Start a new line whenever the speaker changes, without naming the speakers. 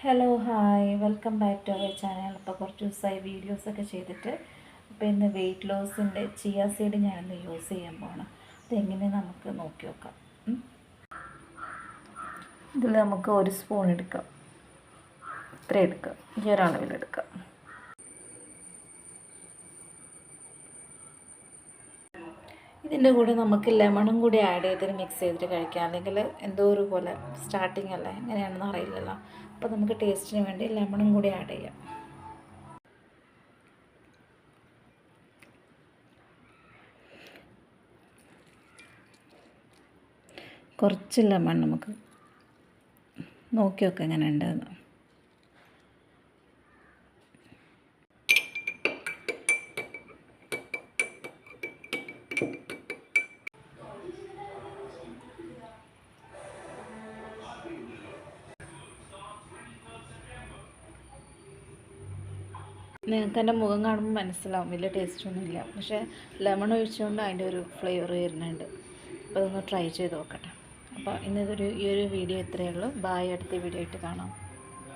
Hello hi welcome back to our channel. അപ്പോൾ കുറച്ച് ദിവസമായി വീഡിയോസൊക്കെ ചെയ്തിട്ട് അപ്പോൾ ഇന്ന് വെയിറ്റ് ലോസിൻ്റെ ചിയ സീഡ് ഞാനിന്ന് യൂസ് ചെയ്യാൻ പോകണം. അതെങ്ങനെ നമുക്ക് നോക്കി നോക്കാം. ഇതിൽ നമുക്ക് 1 സ്പൂൺ എടുക്കാം, ഇത്ര എടുക്കാം, ഈ ഒരളവിലെടുക്കാം. ഇതിൻ്റെ കൂടെ നമുക്ക് ലെമണും കൂടി ആഡ് ചെയ്തിട്ട് മിക്സ് ചെയ്തിട്ട് കഴിക്കാം. അല്ലെങ്കിൽ എന്തോ ഒരു പോലെ സ്റ്റാർട്ടിങ് അല്ലേ, എങ്ങനെയാണെന്ന് അറിയില്ലല്ലോ. അപ്പോൾ നമുക്ക് ടേസ്റ്റിന് വേണ്ടി ലെമണും കൂടി ആഡ് ചെയ്യാം. കുറച്ച് ലെമൺ നമുക്ക് നോക്കി നോക്കാം എങ്ങനെ ഉണ്ടെന്ന്. നിങ്ങൾക്ക് എൻ്റെ മുഖം കാണുമ്പോൾ മനസ്സിലാവും വലിയ ടേസ്റ്റൊന്നുമില്ല, പക്ഷേ ലെമൺ ഒഴിച്ചുകൊണ്ട് അതിൻ്റെ ഒരു ഫ്ലേവർ വരുന്നുണ്ട്. അപ്പോൾ അതൊന്ന് ട്രൈ ചെയ്ത് നോക്കട്ടെ. അപ്പോൾ ഈ ഒരു വീഡിയോ ഇത്രയേ ഉള്ളൂ. ബായ്, അടുത്ത വീഡിയോ ആയിട്ട് കാണാം.